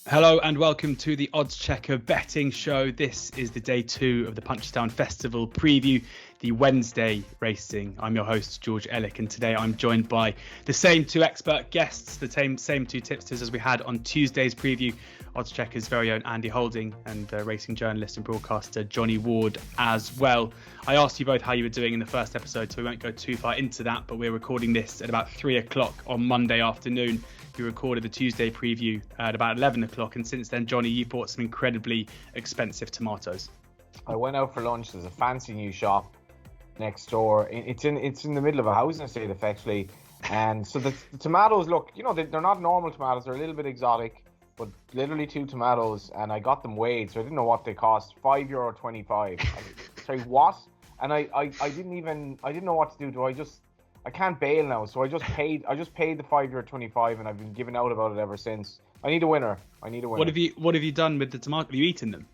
Hello and welcome to the oddschecker betting show. This is the day 2 of the Punchestown Festival preview, the Wednesday racing. I'm your host, George Elek, and today I'm joined by the same 2 expert guests, the same 2 tipsters as we had on Tuesday's preview, oddschecker's very own Andy Holding and racing journalist and broadcaster Johnny Ward as well. I asked you both how you were doing in the first episode, so we won't go too far into that, but we're recording this at about 3 o'clock on Monday afternoon. We recorded the Tuesday preview at about 11 o'clock, and since then, Johnny, you bought some incredibly expensive tomatoes. I went out for lunch. There's a fancy new shop next door. It's in the middle of a housing estate, effectively. And so the tomatoes look, they're not normal tomatoes. They're a little bit exotic, but literally 2 tomatoes. And I got them weighed, so I didn't know what they cost. €5.25. Sorry, what? And I didn't know what to do. I can't bail now, so I just paid the €5.25, and I've been giving out about it ever since. I need a winner. What have you done with the tomato? Have you eaten them?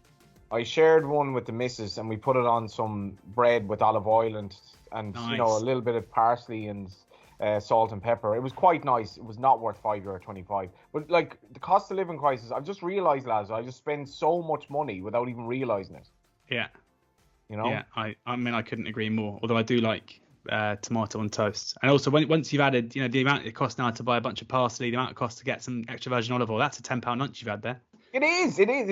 I shared one with the missus, and we put it on some bread with olive oil and nice. A little bit of parsley and salt and pepper. It was quite nice. It was not worth €5.25. But like the cost of living crisis, I've just realised, lads, I just spend so much money without even realising it. Yeah. Yeah, I mean, I couldn't agree more. Although I do like tomato on toast, and also once you've added, the amount it costs now to buy a bunch of parsley, the amount it costs to get some extra virgin olive oil, that's a £10 lunch you've had there. It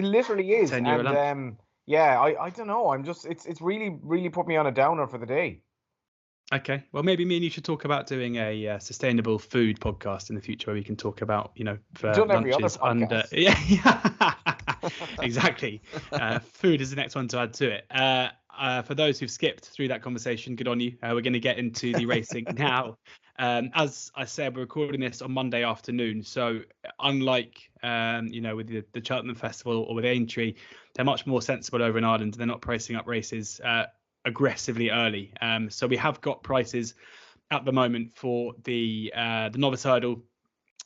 literally is. €10 lunch. I don't know, I'm just it's really put me on a downer for the day. Okay, well, maybe me and you should talk about doing a sustainable food podcast in the future, where we can talk about lunches under exactly. Food is the next one to add to it. For those who've skipped through that conversation, good on you. We're going to get into the racing now. As I said, we're recording this on Monday afternoon. So unlike, with the Cheltenham Festival or with Aintree, they're much more sensible over in Ireland. They're not pricing up races aggressively early. So we have got prices at the moment for the Novice Hurdle,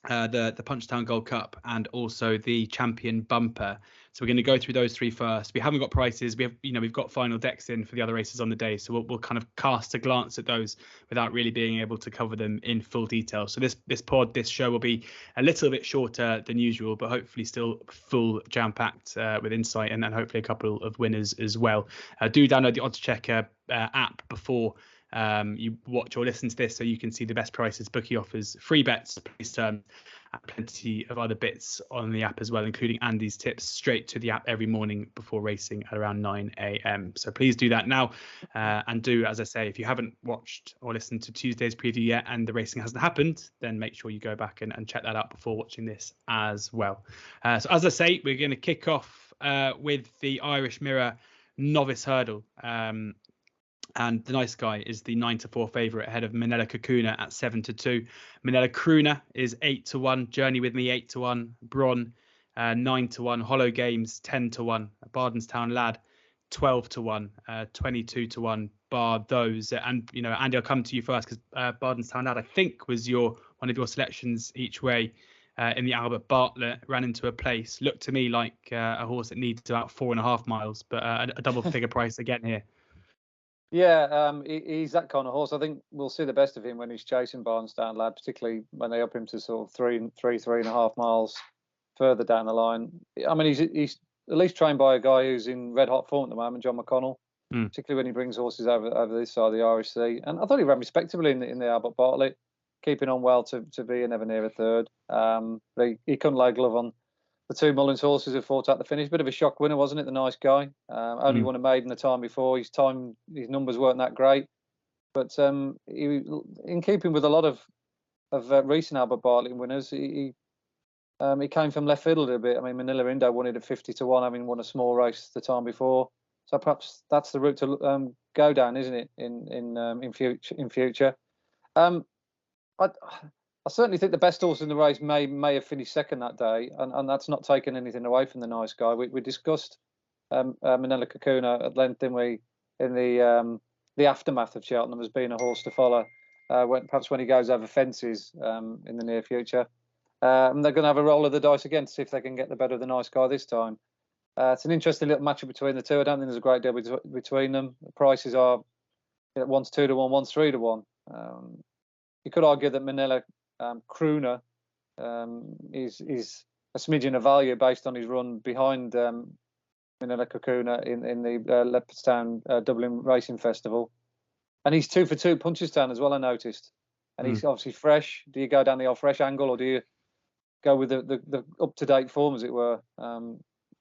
the Punchestown Gold Cup, and also the Champion Bumper. So we're going to go through those 3 first. We haven't got prices. We've got final decks in for the other races on the day, so we'll kind of cast a glance at those without really being able to cover them in full detail. So this show will be a little bit shorter than usual, but hopefully still full jam-packed with insight and hopefully a couple of winners as well. Do download the oddschecker app before you watch or listen to this, so you can see the best prices, bookie offers, free bets, place terms, and plenty of other bits on the app as well, including Andy's tips straight to the app every morning before racing at around 9 a.m. So please do that now, and do, as I say, if you haven't watched or listened to Tuesday's preview yet and the racing hasn't happened, then make sure you go back and check that out before watching this as well. So as I say, we're going to kick off with the Irish Mirror Novice Hurdle. And the nice guy is the 9-4 favourite ahead of Minella Cocooner at 7-2. Minella Crooner is 8-1. Journey with me 8-1. Bron 9-1. Hollow Games 10-1. Bardenstown Lad 12-1. 22-1. Bar those. And Andy, I'll come to you first, because Bardenstown Lad, I think, was one of your selections each way in the Albert Bartlett. Ran into a place. Looked to me like a horse that needs about 4.5 miles, but a double figure price again here. Yeah, he's that kind of horse. I think we'll see the best of him when he's chasing Bardenstown Lad, particularly when they up him to sort of 3.5 miles further down the line. I mean, he's at least trained by a guy who's in red hot form at the moment, John McConnell, particularly when he brings horses over this side of the Irish Sea. And I thought he ran respectably in the Albert Bartlett, keeping on well to be a never near a third. He couldn't lay glove on the 2 Mullins horses who fought out the finish. Bit of a shock winner, wasn't it? The nice guy. Only won a maiden the time before. His numbers weren't that great. But he, in keeping with a lot of recent Albert Bartlett winners, he came from left field a little bit. I mean, Minella Indo won it at 50-1, having won a small race the time before. So perhaps that's the route to go down, isn't it? In future. I certainly think the best horse in the race may have finished second that day, and that's not taking anything away from the nice guy. We discussed Minella Cocooner at length, didn't we, in the aftermath of Cheltenham as being a horse to follow, when he goes over fences in the near future. And they're going to have a roll of the dice again to see if they can get the better of the nice guy this time. It's an interesting little matchup between the two. I don't think there's a great deal between them. The prices are one's 2-1, one's 3-1. You could argue that Minella Crooner is smidgen of value based on his run behind Minella Cocooner in the Ladbrokes Dublin Racing Festival. And he's 2 for 2 Punchestown as well, I noticed. And he's obviously fresh. Do you go down the old fresh angle, or do you go with the up-to-date form, as it were?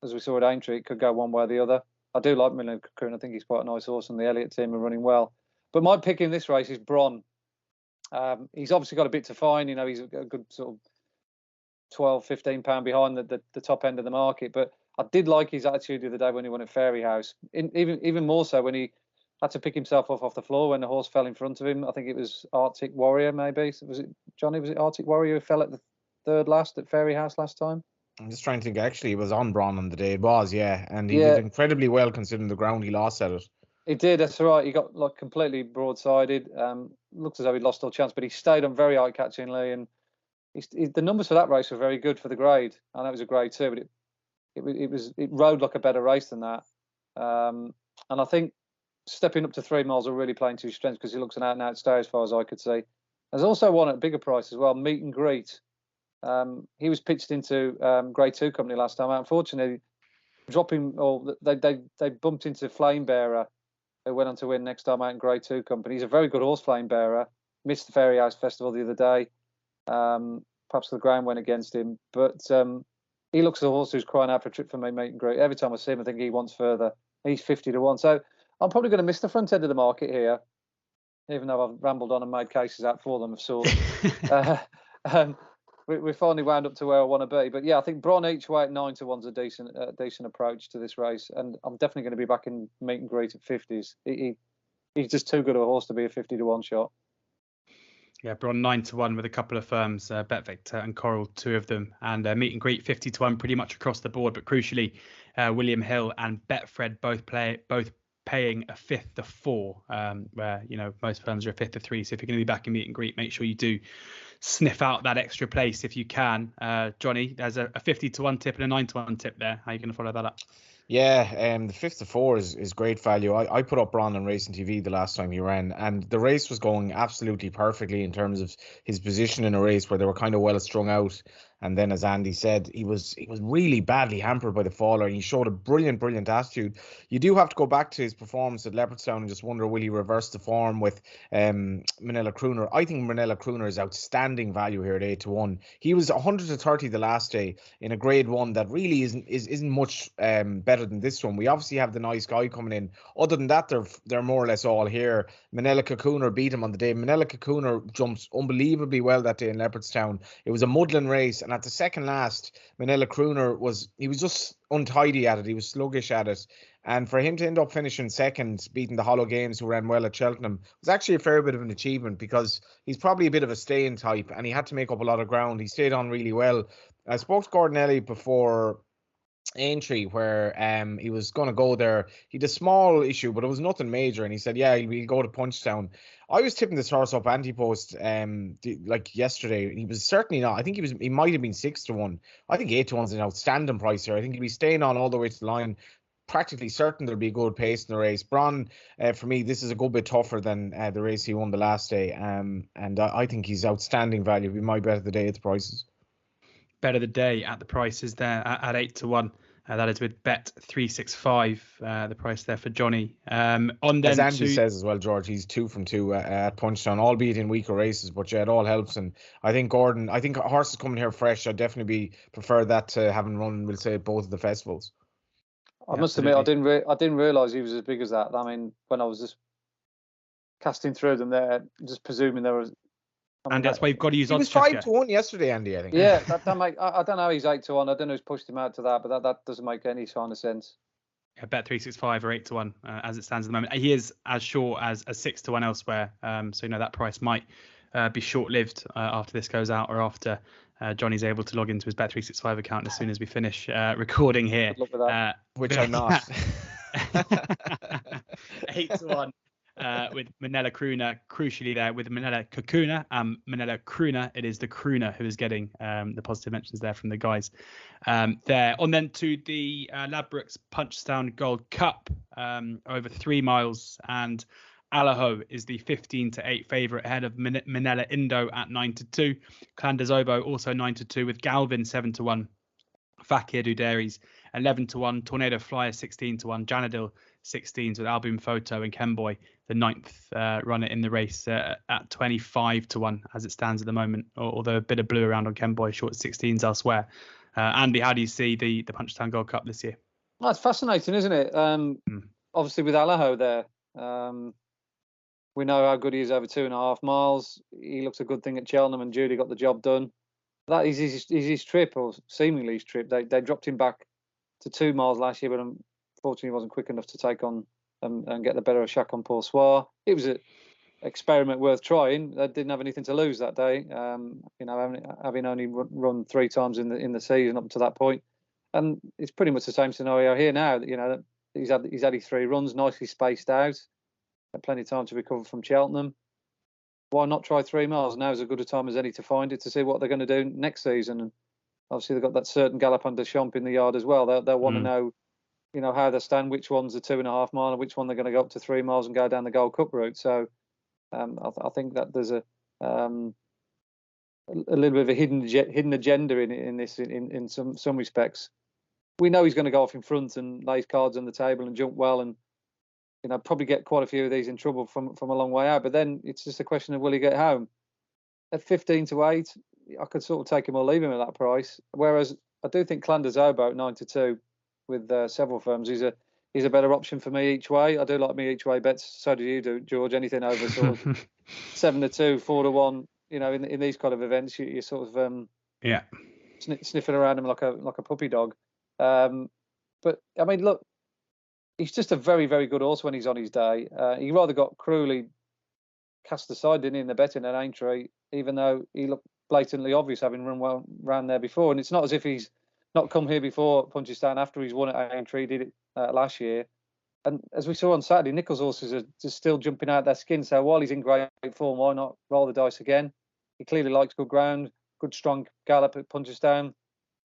As we saw at Aintree, it could go one way or the other. I do like Minella Cocooner. I think he's quite a nice horse, and the Elliott team are running well. But my pick in this race is Bron. He's obviously got a bit to find. You know, he's a good sort of 12, 15 pound behind the top end of the market. But I did like his attitude the other day when he won at Fairy House. Even more so when he had to pick himself off the floor when the horse fell in front of him. I think it was Arctic Warrior, maybe. Was it Johnny? Was it Arctic Warrior who fell at the third last at Fairy House last time? I'm just trying to think. Actually, it was on Bron on the day. It was, yeah. And he did incredibly well considering the ground he lost at it. He did, that's right. He got like completely broadsided. Looked as though he'd lost all chance, but he stayed on very eye-catchingly, and the numbers for that race were very good for the grade. I know it was a grade 2, but it rode like a better race than that. And I think stepping up to 3 miles are really playing to his strengths, because he looks an out-and-out stay as far as I could see. There's also one at a bigger price as well, Meet and Greet. He was pitched into grade 2 company last time. Unfortunately, they bumped into Flame Bearer, who went on to win next time out in grade 2 company. He's a very good horse, Flame Bearer. Missed the Fairy House Festival the other day. Perhaps the ground went against him, but he looks like a horse who's crying out for a trip for me, Meet and Greet. Every time I see him, I think he wants further. He's 50 to 1. So I'm probably going to miss the front end of the market here, even though I've rambled on and made cases out for them of sorts. We finally wound up to where I want to be. But yeah, I think Bron each way at 9 to 1's a decent approach to this race. And I'm definitely going to be back in Meet and Greet at 50s. He's just too good of a horse to be a 50 to 1 shot. Yeah, Bron 9 to 1 with a couple of firms, Bet Victor and Coral, 2 of them, and Meet and Greet 50 to 1 pretty much across the board. But crucially, William Hill and Betfred both paying a fifth of 4, where most firms are a fifth of 3. So if you're going to be back in Meet and Greet, make sure you do sniff out that extra place if you can. Johnny, there's a 50 to 1 tip and a 9 to 1 tip there. How are you going to follow that up? Yeah, the 5th to 4 is great value. I put up Bron on Racing TV the last time he ran, and the race was going absolutely perfectly in terms of his position in a race where they were kind of well strung out. And then, as Andy said, he was really badly hampered by the faller, and he showed a brilliant attitude. You do have to go back to his performance at Leopardstown and just wonder, will he reverse the form with Minella Crooner? I think Minella Crooner is outstanding value here at 8 to 1. He was 100 to 30 the last day in a grade 1 that really isn't much better than this one. We obviously have the nice guy coming in. Other than that, they're more or less all here. Minella Cocooner beat him on the day. Minella Cocooner jumps unbelievably well that day in Leopardstown. It was a muddling race, and at the second last, Minella Crooner was just untidy at it. He was sluggish at it. And for him to end up finishing second, beating the Hollow Games, who ran well at Cheltenham, was actually a fair bit of an achievement, because he's probably a bit of a staying type and he had to make up a lot of ground. He stayed on really well. I spoke to Gordon Elliott before Aintree, where he was going to go there. He had a small issue, but it was nothing major, and he said, yeah, he'll go to Punchestown. I was tipping this horse up anti-post like yesterday. He was certainly not. I think he might have been 6 to 1. I think 8 to 1 is an outstanding price here. I think he'll be staying on all the way to the line. Practically certain there'll be a good pace in the race. Bron, for me, this is a good bit tougher than the race he won the last day, and I think he's outstanding value. He might bet of the day at the prices. Bet of the day at the prices there at 8 to 1. That is with Bet365, the price there for Johnny. As Andy says as well, George, he's 2 from 2 at Punchestown, albeit in weaker races, but yeah, it all helps. And I think horses coming here fresh, I'd definitely prefer that to having run, we'll say, both of the festivals. I must admit, I didn't realise he was as big as that. I mean, when I was just casting through them there, just presuming there was. And that's why you've got to use oddschecker. He was 5 to 1 yesterday, Andy, I think. Yeah, I don't know, he's 8 to 1. I don't know who's pushed him out to that, but that doesn't make any kind of sense. Yeah, Bet365 or 8 to 1 as it stands at the moment. He is as short as 6 to 1 elsewhere. So that price might be short-lived after this goes out, or after Johnny's able to log into his Bet365 account as soon as we finish recording here. Good luck with that. Which I'm not. 8 to 1. With Minella Crooner, crucially there with Minella Cocooner, Minella Crooner. It is the Crooner who is getting the positive mentions there from the guys there. On then to the Ladbrokes Punchestown Gold Cup, over 3 miles, and Allaho is the 15 to 8 favourite ahead of Minella Indo at 9 to 2. Clan Des Obeaux also 9 to 2, with Galvin 7 to 1. Fakir Dairies 11-1, Tornado Flyer 16-1, Janadil 16s with Albion Photo and Kemboy, the 9th runner in the race at 25-1 as it stands at the moment, although a bit of blue around on Kemboy, short 16s elsewhere. Andy, how do you see the Punchestown Gold Cup this year? Well, it's fascinating, isn't it? Obviously with Allaho there, we know how good he is over 2.5 miles. He looks a good thing at Cheltenham, and Judy got the job done. That is his trip, or seemingly his trip. They dropped him back to 2 miles last year, but unfortunately he wasn't quick enough to take on and get the better of Chacon Poursoir. It was an experiment worth trying. They didn't have anything to lose that day. Having only run 3 times in the season up to that point, and it's pretty much the same scenario here now. He's had his 3 runs, nicely spaced out, had plenty of time to recover from Cheltenham. Why not try 3 miles? Now is as good a time as any to find it, to see what they're going to do next season. And obviously they've got that certain Galopin de Champ in the yard as well. They'll want to know, how they stand, which one's a 2.5 mile, and which one they're going to go up to 3 miles and go down the Gold Cup route. So I think that there's a little bit of a hidden agenda in this in some respects. We know he's going to go off in front and lay his cards on the table and jump well, and probably get quite a few of these in trouble from a long way out. But then it's just a question of, will he get home? At 15-8, I could sort of take him or leave him at that price. Whereas I do think Clan Des Obeaux at 9-2 with several firms, he's a better option for me each way. I do like me each way bets. So do you, George. Anything over sort of 7-2, 4-1. In these kind of events, you're sort of sniffing around him like a puppy dog. But I mean, look, he's just a very, very good horse when he's on his day. He rather got cruelly cast aside, didn't he, in the betting at Aintree, even though he looked blatantly obvious having run well round there before. And it's not as if he's not come here before Punchestown after he's won at Aintree, did it last year. And as we saw on Saturday, Nichol's horses are just still jumping out their skin. So while he's in great form, why not roll the dice again? He clearly likes good ground, good strong gallop at Punchestown.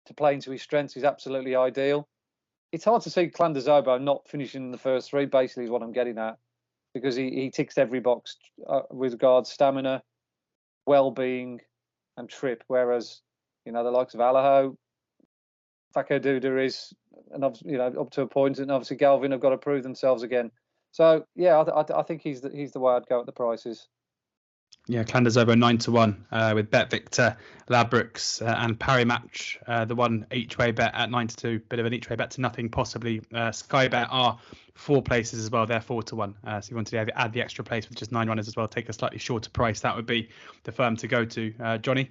To play into his strengths is absolutely ideal. It's hard to see Clan Des Obeaux not finishing in the first 3, basically, is what I'm getting at, because he ticks every box with regards stamina, well-being, and trip. Whereas, the likes of Allaho, Fakir Dairies, and obviously, up to a point, and obviously Galvin have got to prove themselves again. So yeah, I think he's the way I'd go at the prices. Yeah, Clan Des Obeaux 9-1 with Bet Victor, Ladbrokes and Parry Match, the one each way bet at 9-2, bit of an each way bet to nothing possibly. Sky Bet are 4 places as well, they're 4-1. So if you wanted to add the extra place with just 9 runners as well, take a slightly shorter price, that would be the firm to go to. Johnny?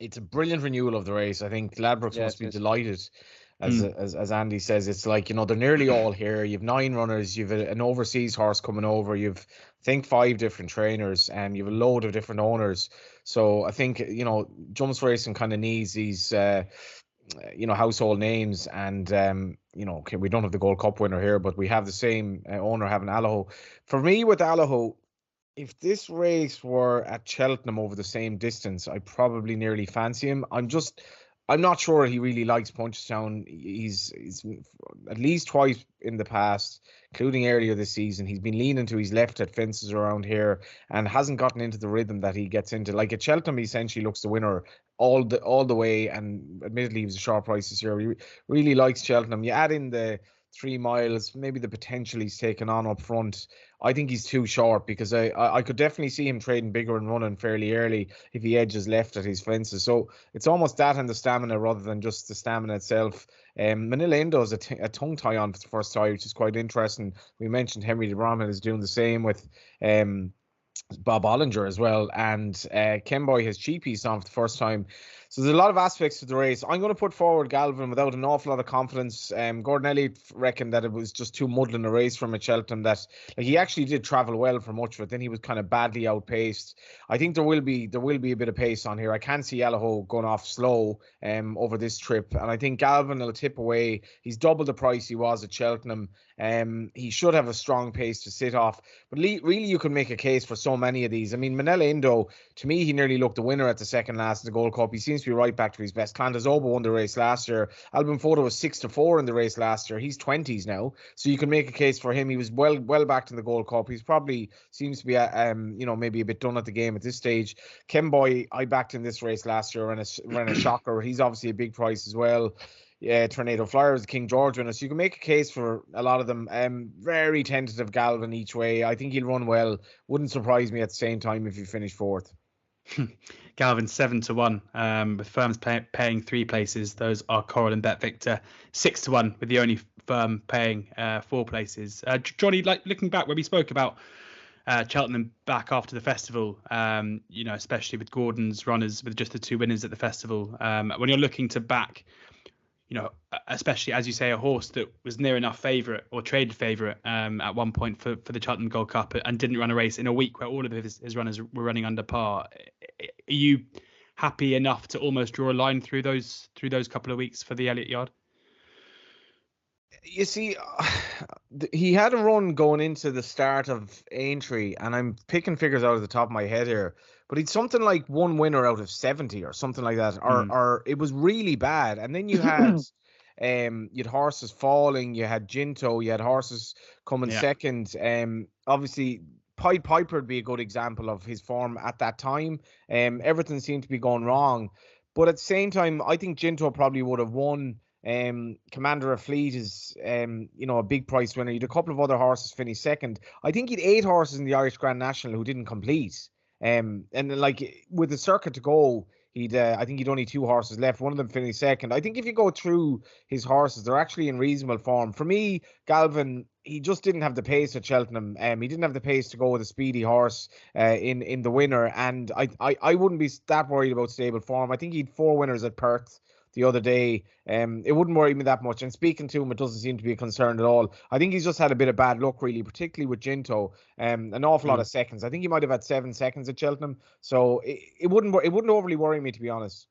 It's a brilliant renewal of the race. I think Ladbrokes must be delighted. As Andy says, it's like, they're nearly all here. You've 9 runners, you've an overseas horse coming over, you've I think 5 different trainers, and you've a load of different owners. So I think jumps racing kind of needs these household names, and okay, we don't have the Gold Cup winner here, but we have the same owner having Allaho. For me with Allaho, if this race were at Cheltenham over the same distance, I probably nearly fancy him. I'm not sure he really likes Punchestown. He's at least twice in the past, including earlier this season, he's been leaning to his left at fences around here and hasn't gotten into the rhythm that he gets into. Like at Cheltenham, he essentially looks the winner all the way, and admittedly he was a sharp price this year. He really likes Cheltenham. You add in the 3 miles, maybe the potential he's taken on up front. I think he's too short, because I could definitely see him trading bigger and running fairly early if he edges left at his fences. So it's almost that and the stamina rather than just the stamina itself. Minella Indo is a tongue tie on for the first tie, which is quite interesting. We mentioned Henry de Brahman is doing the same with Bob Ollinger as well, and Kemboy has cheapies on for the first time. So there's a lot of aspects to the race. I'm going to put forward Galvin without an awful lot of confidence. Gordon Elliott reckoned that it was just too muddling a race from a Cheltenham, that he actually did travel well for much of it. Then he was kind of badly outpaced. I think there will be a bit of pace on here. I can see Allaho going off slow over this trip, and I think Galvin will tip away. He's double the price he was at Cheltenham. He should have a strong pace to sit off, but really you can make a case for so many of these. I mean, Minella Indo, to me, he nearly looked the winner at the second last of the Gold Cup. He seems to be right back to his best. Clan Des Obeaux won the race last year. Albin Photo was 6-4 in the race last year. He's 20s now, so you can make a case for him. He was well back to the Gold Cup. He's probably seems to be maybe a bit done at the game at this stage. Kemboy, I backed in this race last year, ran a shocker. He's obviously a big price as well. Yeah, Tornado Flyer was the King George winner, so you can make a case for a lot of them. Very tentative Galvin each way. I think he'll run well. Wouldn't surprise me at the same time if he finished fourth. Galvin 7-1, with firms paying 3 places. Those are Coral and Bet Victor. 6-1 with the only firm paying 4 places. Johnny, like looking back when we spoke about Cheltenham back after the festival, especially with Gordon's runners with just the 2 winners at the festival. When you're looking to back, especially as you say, a horse that was near enough favourite or traded favourite at one point for the Cheltenham Gold Cup and didn't run a race in a week where all of his runners were running under par. Are you happy enough to almost draw a line through those couple of weeks for the Elliott Yard? You see, he had a run going into the start of Aintree, and I'm picking figures out of the top of my head here, but he'd something like 1 winner out of 70 or something like that, or it was really bad. And then you had you'd horses falling, you had Ginto, you had horses coming second. Obviously, Pied Piper would be a good example of his form at that time. Everything seemed to be going wrong, but at the same time, I think Ginto probably would have won. Commander of Fleet is a big price winner. You'd a couple of other horses finish second. I think he'd 8 horses in the Irish Grand National who didn't complete. And like with the circuit to go, I think he'd only 2 horses left. One of them finished second. I think if you go through his horses, they're actually in reasonable form. For me, Galvin, he just didn't have the pace at Cheltenham. He didn't have the pace to go with a speedy horse in the winner. And I wouldn't be that worried about stable form. I think he'd 4 winners at Perth the other day. It wouldn't worry me that much. And speaking to him, it doesn't seem to be a concern at all. I think he's just had a bit of bad luck, really, particularly with Ginto. An awful lot of seconds. I think he might have had 7 seconds at Cheltenham. So it wouldn't overly worry me, to be honest.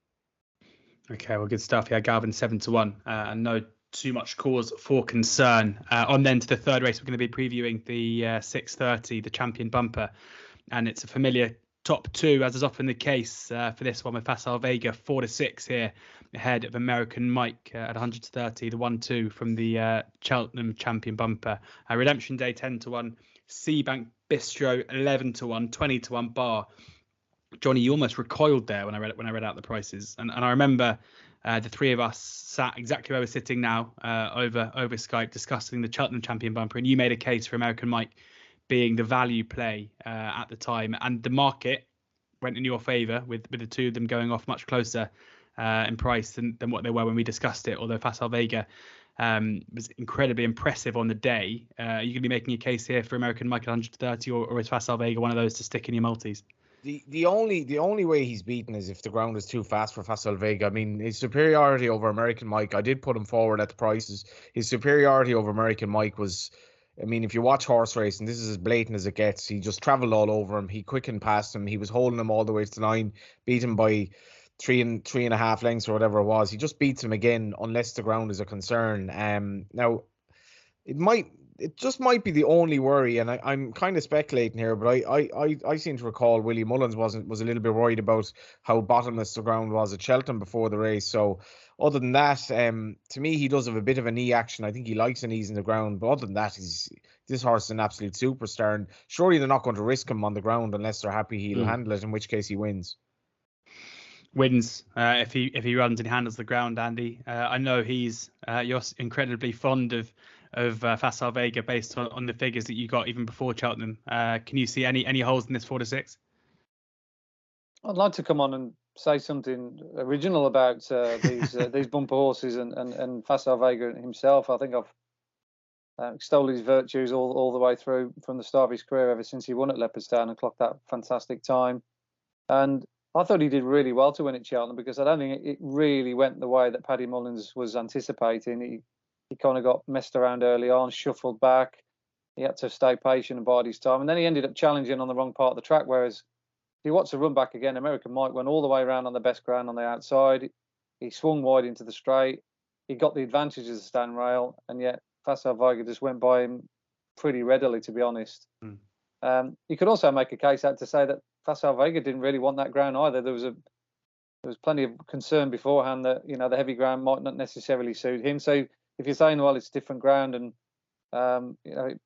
Okay, well, good stuff. Yeah, Galvin 7-1, and no too much cause for concern. On then to the third race, we're going to be previewing the 6:30, the Champion Bumper, and it's a familiar top 2, as is often the case for this one, with Facile Vega 4-6 here ahead of American Mike at 130, the 1-2 from the Cheltenham Champion Bumper. Redemption Day 10-1, Seabank Bistro 11-1, 20-1 Bar. Johnny, you almost recoiled there when I read out the prices, and I remember the 3 of us sat exactly where we're sitting now over Skype discussing the Cheltenham Champion Bumper, and you made a case for American Mike being the value play at the time, and the market went in your favour with the 2 of them going off much closer in price than what they were when we discussed it. Although Facile Vega was incredibly impressive on the day. Are you going to be making a case here for American Mike at 130, or is Facile Vega one of those to stick in your multis? The only way he's beaten is if the ground is too fast for Facile Vega. I mean, his superiority over American Mike, I did put him forward at the prices. His superiority over American Mike was, I mean, if you watch horse racing, this is as blatant as it gets. He just travelled all over him. He quickened past him. He was holding him all the way to the line, beat him by 3.5 lengths or whatever it was. He just beats him again unless the ground is a concern. Now, it just might be the only worry, and I'm kind of speculating here, but I seem to recall Willie Mullins was a little bit worried about how bottomless the ground was at Cheltenham before the race. So other than that, to me, he does have a bit of a knee action. I think he likes an ease in the ground, but other than that, this horse is an absolute superstar, and surely they're not going to risk him on the ground unless they're happy he'll handle it, in which case he wins. If he runs and handles the ground, Andy. I know you're incredibly fond of Facile Vega based on the figures that you got even before Cheltenham. Can you see any holes in this 4-6? I'd like to come on and say something original about these bumper horses and Facile Vega himself. I think I've extolled his virtues all the way through from the start of his career, ever since he won at Leopardstown and clocked that fantastic time. And I thought he did really well to win at Cheltenham, because I don't think it really went the way that Paddy Mullins was anticipating. He kind of got messed around early on, shuffled back. He had to stay patient and bide his time. And then he ended up challenging on the wrong part of the track, whereas if he wants to run back again, American Mike went all the way around on the best ground on the outside. He swung wide into the straight. He got the advantage of the stand rail, and yet Facile Vega just went by him pretty readily, to be honest. You could also make a case out to say that Facile Vega didn't really want that ground either. There was plenty of concern beforehand that the heavy ground might not necessarily suit him. So if you're saying, well, it's different ground and it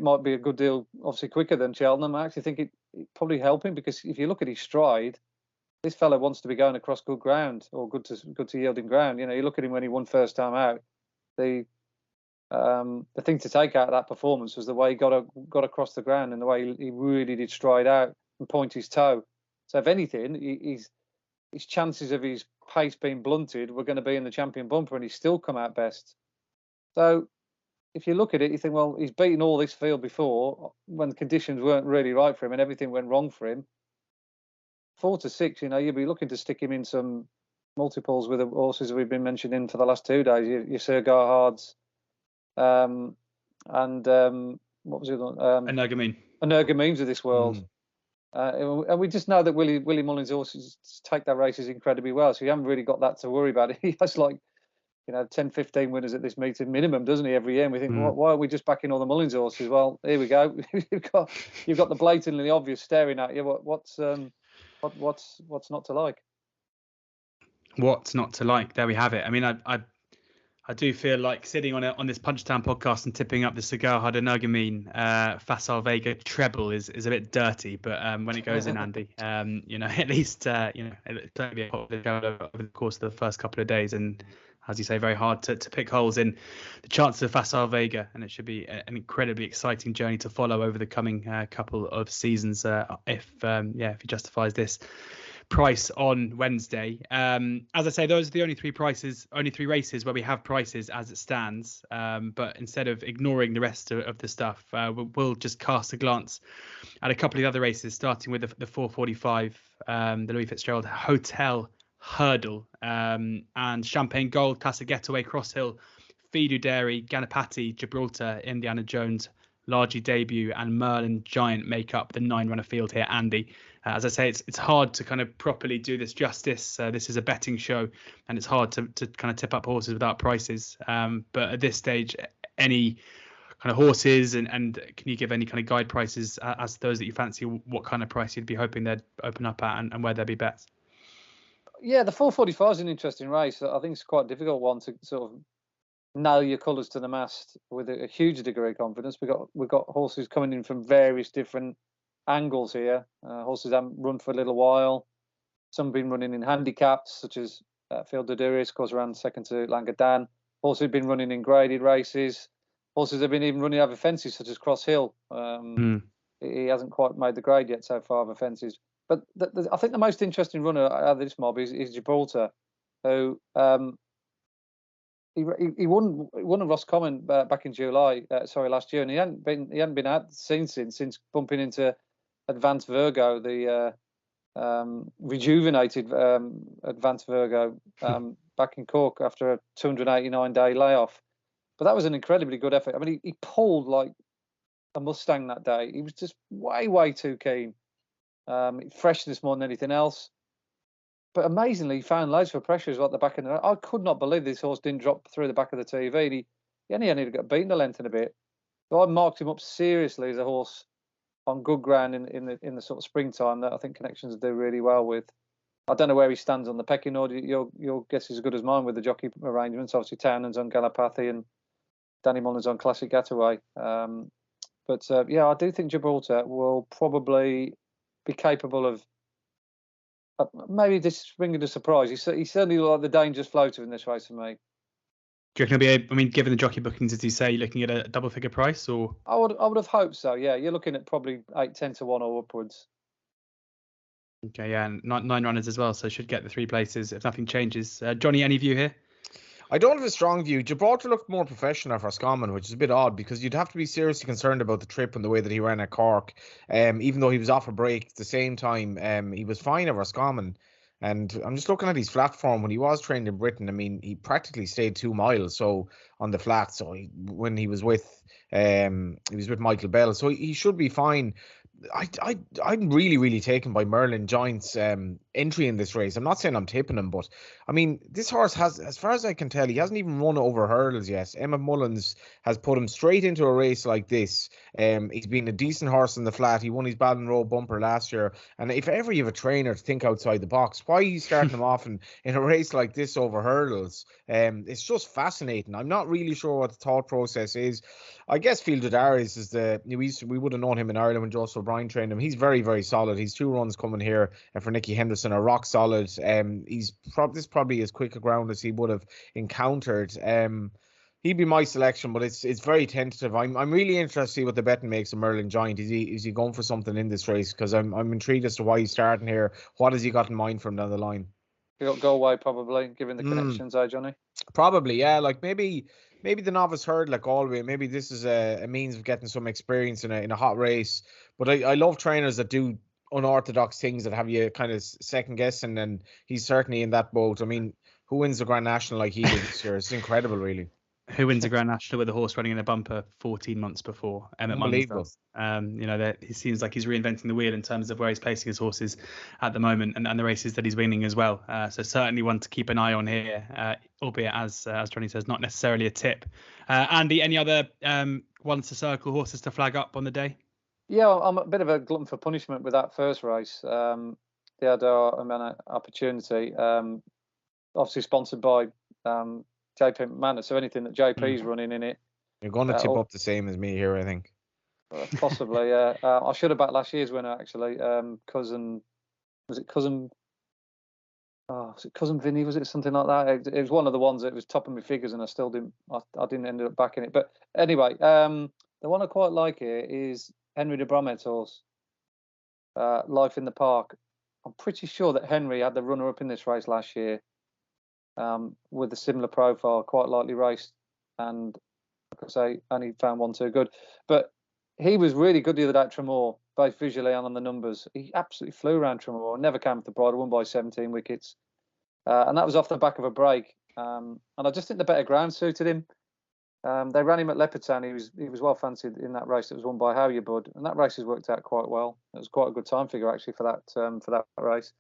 might be a good deal, obviously quicker than Cheltenham, I actually think it probably help him, because if you look at his stride, this fella wants to be going across good ground or good to yielding ground. You look at him when he won first time out. The thing to take out of that performance was the way he got across the ground and the way he really did stride out and point his toe. So if anything, his chances of his pace being blunted were going to be in the champion bumper, and he's still come out best. So if you look at it, you think, well, he's beaten all this field before when the conditions weren't really right for him and everything went wrong for him. 4 to 6, you'll be looking to stick him in some multiples with the horses we've been mentioning for the last 2 days. Your Sir Garhards, and what was the other one? Energumenes of this world. And we just know that Willie Mullins' horses take their races incredibly well, so you haven't really got that to worry about. He has 10, 15 winners at this meeting minimum, doesn't he, every year? And we think, why are we just backing all the Mullins horses? Well, here we go. you've got the blatantly obvious staring at you. What's not to like? What's not to like? There we have it. I mean, I do feel like sitting on this Punchestown podcast and tipping up the Cigar Hard Energumene Facile Vega treble is a bit dirty, but when it goes in, Andy, at least it's going to be a popular go over the course of the first couple of days, and as you say, very hard to pick holes in the chances of Facile Vega, and it should be an incredibly exciting journey to follow over the coming couple of seasons if he justifies this price on Wednesday. As I say, those are the only three races where we have prices as it stands. But instead of ignoring the rest of the stuff, we'll just cast a glance at a couple of the other races, starting with the 445, the Louis Fitzgerald Hotel Hurdle, and Champagne Gold, Classic Getaway, Cross Hill, Fidu Dairy, Ganapati, Gibraltar, Indiana Jones, Largy Debut, and Merlin Giant make up the 9-runner field here, Andy. As I say, it's hard to kind of properly do this justice. This is a betting show, and it's hard to kind of tip up horses without prices. But at this stage, any kind of horses, and can you give any kind of guide prices as those that you fancy? What kind of price you'd be hoping they'd open up at, and where there'd be bets? Yeah, the 445 is an interesting race. I think it's quite a difficult one to sort of nail your colours to the mast with a huge degree of confidence. We've got horses coming in from various different angles here. Horses haven't run for a little while. Some have been running in handicaps, such as Field de Duris, of course, around second to Langadan. Horses have been running in graded races. Horses have been even running over fences, such as Cross Hill. He hasn't quite made the grade yet so far over fences. But I think the most interesting runner out of this mob is Gibraltar, who he won a Roscommon back in last year, and he hadn't been seen since bumping into Advanced Virgo, the rejuvenated Advanced Virgo back in Cork after a 289-day layoff. But that was an incredibly good effort. I mean, he pulled like a Mustang that day. He was just way too keen. Freshness more than anything else. But amazingly, he found loads for pressure as well at the back end. I could not believe this horse didn't drop through the back of the TV. And he only got beaten a length and a bit. So I marked him up seriously as a horse on good ground in the sort of springtime that I think Connections do really well with. I don't know where he stands on the pecking order. Your guess is as good as mine with the jockey arrangements. Obviously, Townend's on Galapathy and Danny Mullins on Classic Getaway. I do think Gibraltar will probably be capable of maybe just bringing a surprise. He certainly looked like the dangerous floater in this race for me. Do you reckon it'll be given the jockey bookings, as you say, you're looking at a double figure price, or? I would have hoped so. Yeah, you're looking at probably 8-10 to 1 or upwards. Okay, yeah, and 9 runners as well, so should get the 3 places if nothing changes. Johnny, any view here? I don't have a strong view. Gibraltar looked more professional for Roscommon, which is a bit odd because you'd have to be seriously concerned about the trip and the way that he ran at Cork. Even though he was off a break at the same time, he was fine at Roscommon. And I'm just looking at his flat form when he was trained in Britain. I mean, he practically stayed 2 miles on the flat. So when he was with Michael Bell, so he should be fine. I'm really taken by Merlin Giant's entry in this race. I'm not saying I'm tipping him, but I mean, this horse has, as far as I can tell, he hasn't even run over hurdles yet. Emma Mullins has put him straight into a race like this. He's been a decent horse in the flat. He won his Ballymore bumper last year. And if ever you have a trainer to think outside the box, why are you starting him off in a race like this over hurdles? It's just fascinating. I'm not really sure what the thought process is. I guess Fielded Aries is we would have known him in Ireland when Joseph O'Brien trained him. He's very, very solid. He's 2 runs coming here for Nicky Henderson are rock solid. This probably as quick a ground as he would have encountered. He'd be my selection, but it's very tentative. I'm really interested to see what the betting makes of Merlin Giant. Is he going for something in this race? Because I'm intrigued as to why he's starting here. What has he got in mind from down the line? He got Galway probably, given the connections, Johnny? Probably, yeah. Like maybe the novice hurdle at Galway. Maybe this is a means of getting some experience in a hot race. But I love trainers that do unorthodox things that have you kind of second guessing, and he's certainly in that boat. I mean, who wins the Grand National like he did this year? It's incredible, really. Who wins a Grand National with a horse running in a bumper 14 months before? Emmett Mullins does. He seems like he's reinventing the wheel in terms of where he's placing his horses at the moment and the races that he's winning as well. So certainly one to keep an eye on here, albeit as Johnny says, not necessarily a tip. Andy, any other ones to circle, horses to flag up on the day? Yeah, I'm a bit of a glutton for punishment with that first race. The Allaho opportunity, obviously sponsored by JP McManus, so anything that JP's running in it. You're going to tip up the same as me here, I think. Possibly, yeah. I should have backed last year's winner, actually. Cousin Vinny? Was it something like that? It was one of the ones that was topping my figures, and I didn't end up backing it. But anyway, the one I quite like here is Henry de Bromhead's horse, Life in the Park. I'm pretty sure that Henry had the runner-up in this race last year. With a similar profile, quite lightly raced, and like I say, only found 1 too good. But he was really good the other day at Tremor, both visually and on the numbers. He absolutely flew around Tremor, never came with the bridle, won by 17 wickets, and that was off the back of a break. And I just think the better ground suited him. They ran him at Leopardstown. He was well fancied in that race that was won by How You Bud, and that race has worked out quite well. It was quite a good time figure actually for that race.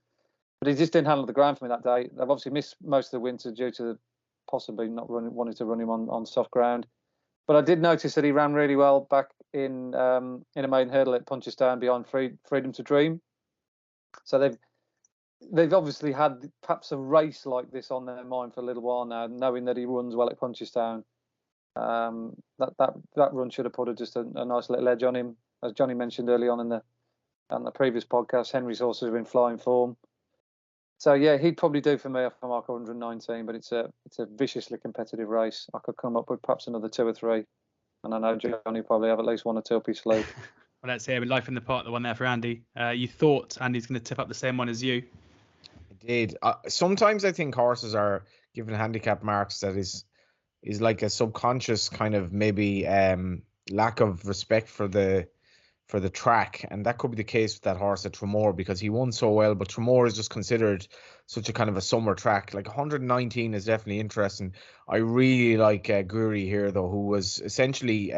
But he just didn't handle the ground for me that day. They've obviously missed most of the winter due to possibly not wanting to run him on soft ground. But I did notice that he ran really well back in a maiden hurdle at Punchestown behind Freedom to Dream. So they've obviously had perhaps a race like this on their mind for a little while now, knowing that he runs well at Punchestown. That run should have put just a nice little edge on him. As Johnny mentioned early on in the previous podcast, Henry's horses are in flying form. So yeah, he'd probably do for me off a mark 119, but it's a viciously competitive race. I could come up with perhaps another 2 or 3, and I know Johnny probably have at least 1 or 2 up his sleeve. Well, let's hear Life in the Park, the one there for Andy. You thought Andy's going to tip up the same one as you? I did. Sometimes I think horses are given handicap marks that is like a subconscious kind of maybe lack of respect for the track, and that could be the case with that horse at Tremor because he won so well, but Tremor is just considered such a kind of a summer track. Like 119 is definitely interesting. I really like Guri here though, who was essentially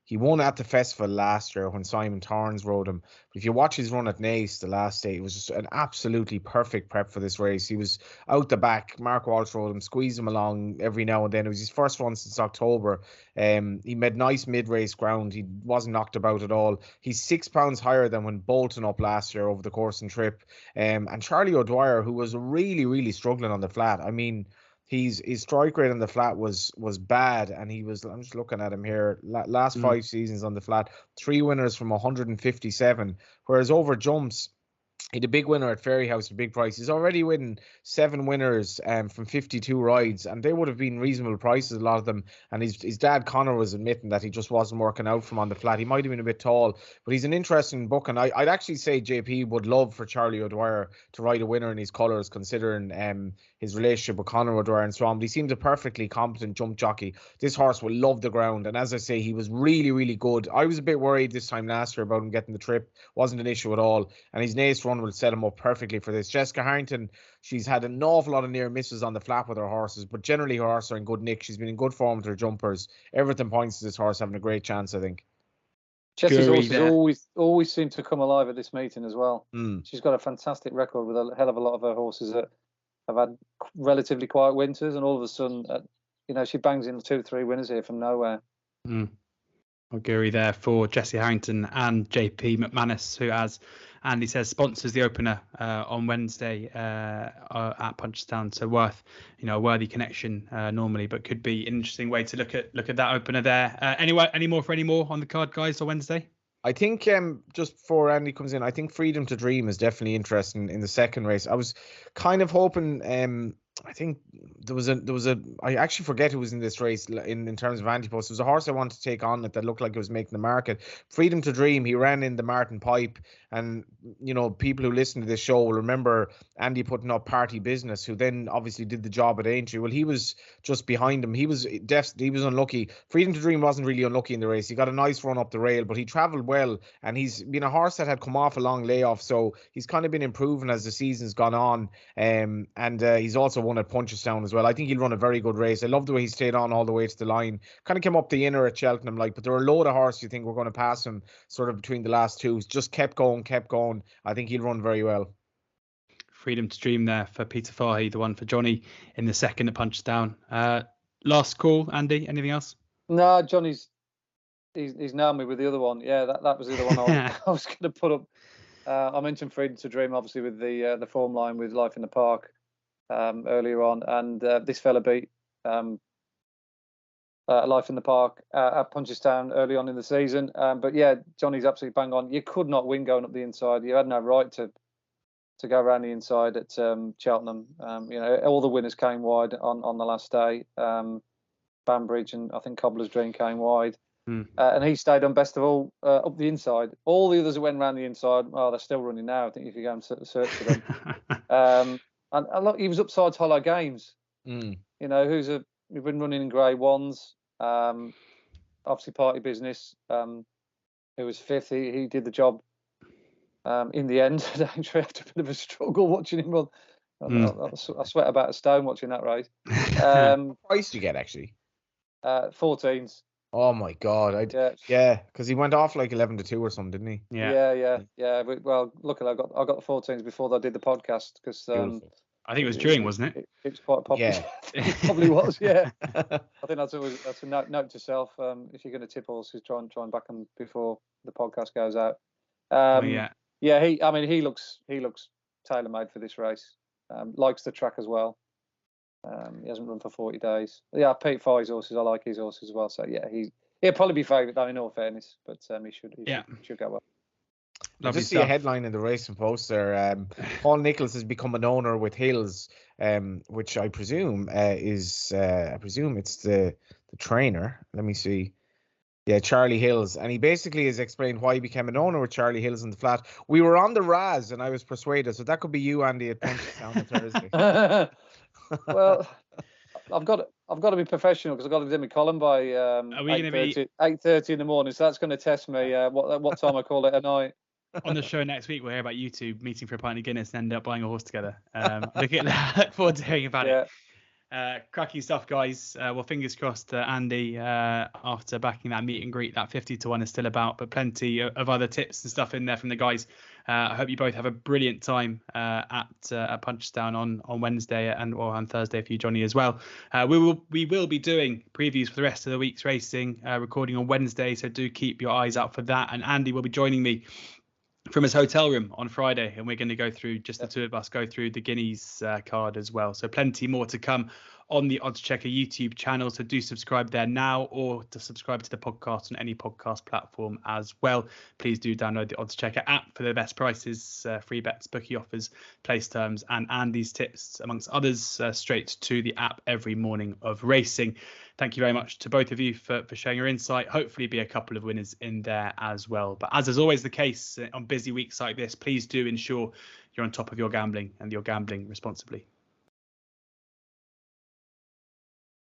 he won at the festival last year when Simon Torrance rode him. But if you watch his run at Naas the last day, it was just an absolutely perfect prep for this race. He was out the back. Mark Walsh rode him, squeezed him along every now and then. It was his first run since October. He made nice mid-race ground. He wasn't knocked about at all. He's 6 pounds higher than when bolting up last year over the course and trip. And Charlie O'Dwyer, who was really, really struggling on the flat. I mean, his strike rate on the flat was bad, and I'm just looking at him here, last 5 seasons on the flat, 3 winners from 157, whereas over jumps, he had a big winner at Fairyhouse, a big price. He's already winning 7 winners from 52 rides, and they would have been reasonable prices, a lot of them. And his dad, Connor, was admitting that he just wasn't working out from on the flat. He might have been a bit tall, but he's an interesting book. And I'd actually say JP would love for Charlie O'Dwyer to ride a winner in his colours, considering his relationship with Conor O'Dwyer and so on. But he seems a perfectly competent jump jockey. This horse will love the ground. And as I say, he was really, really good. I was a bit worried this time last year about him getting the trip. Wasn't an issue at all. And his Naas run will set him up perfectly for this. Jessica Harrington, she's had an awful lot of near misses on the flat with her horses, but generally her horses are in good nick. She's been in good form with her jumpers. Everything points to this horse having a great chance, I think. Jessie's Guri horses always seem to come alive at this meeting as well. Mm. She's got a fantastic record with a hell of a lot of her horses that have had relatively quiet winters, and all of a sudden, she bangs in 2 or 3 winners here from nowhere. Guri there for Jessie Harrington and JP McManus, who, as Andy says, sponsors the opener on Wednesday at Punchestown. So worth, a worthy connection normally, but could be an interesting way to look at that opener there. Any more on the card, guys, on Wednesday? I think just before Andy comes in, I think Freedom to Dream is definitely interesting in the second race. I was kind of hoping. I think there was a. I actually forget who was in this race in terms of anti-post. There was a horse I wanted to take on it that looked like it was making the market. Freedom to Dream. He ran in the Martin Pipe, and people who listen to this show will remember Andy putting up Party Business, who then obviously did the job at Aintree. Well, he was just behind him. He was unlucky. Freedom to Dream wasn't really unlucky in the race. He got a nice run up the rail, but he travelled well, and he's been a horse that had come off a long layoff, so he's kind of been improving as the season's gone on. And he's also won at Punchestown as well. I think he'll run a very good race. I love the way he stayed on all the way to the line. Kind of came up the inner at Cheltenham, but there were a load of horses you think were going to pass him sort of between the last two. Just kept going. I think he'll run very well. Freedom to Dream there for Peter Fahey, the one for Johnny in the second at Punchestown. Last call, Andy, anything else? No, Johnny's he's nailed me with the other one. Yeah, that was the other one I was going to put up. I mentioned Freedom to Dream, obviously, with the form line with Life in the Park earlier on, and this fella beat Life in the Park at Punchestown early on in the season. But yeah, Johnny's absolutely bang on. You could not win going up the inside. You had no right to go around the inside at Cheltenham. All the winners came wide on the last day. Banbridge and I think Cobbler's Dream came wide. And he stayed on best of all up the inside. All the others that went around the inside, they're still running now. I think if you go and search for them. And look, he was up sides Hollow Games. We've been running in Grade 1s. Obviously Party Business, who was 5th. He did the job in the end. I actually had a bit of a struggle watching him run. I sweat about a stone watching that race. What price did you get actually? 14s. Oh my God! Yeah, because he went off like 11-2 or something, didn't he? Yeah. Well, luckily I got the 14s before I did the podcast because I think it was during, wasn't it? It was quite popular. Yeah. It probably was. Yeah. I think that's a note to self. If you're going to tip horses, try and back them before the podcast goes out. Yeah. He looks tailor-made for this race. Likes the track as well. He hasn't run for 40 days. Yeah, Pete Fahey's horses. I like his horses as well. So yeah, he'll probably be favourite though, in all fairness. But he should go well. I just see a headline in the Racing Post there. Paul Nicholls has become an owner with Hills, which I presume it's the trainer. Let me see. Yeah, Charlie Hills. And he basically has explained why he became an owner with Charlie Hills in the flat. We were on the Raz and I was persuaded. So that could be you, Andy, at Punchestown on Thursday. Well, I've got to be professional because I've got to do my column by 8:30 in the morning. So that's going to test me what time I call it at night. On the show next week, we'll hear about you two meeting for a pint of Guinness and end up buying a horse together. Look forward to hearing about it. Cracking stuff, guys. Well, fingers crossed, Andy, after backing that meet and greet, that 50-1 is still about, but plenty of other tips and stuff in there from the guys. I hope you both have a brilliant time at Punchestown on Wednesday and on Thursday for you, Johnny, as well. We will be doing previews for the rest of the week's racing, recording on Wednesday, so do keep your eyes out for that. And Andy will be joining me from his hotel room on Friday, and we're going to go through, just the two of us, go through the Guineas card as well. So plenty more to come on the Oddschecker YouTube channel. So do subscribe there now, or to subscribe to the podcast on any podcast platform as well. Please do download the Oddschecker app for the best prices, free bets, bookie offers, place terms, and Andy's tips, amongst others, straight to the app every morning of racing. Thank you very much to both of you for sharing your insight. Hopefully be a couple of winners in there as well. But as is always the case on busy weeks like this, please do ensure you're on top of your gambling and you're gambling responsibly.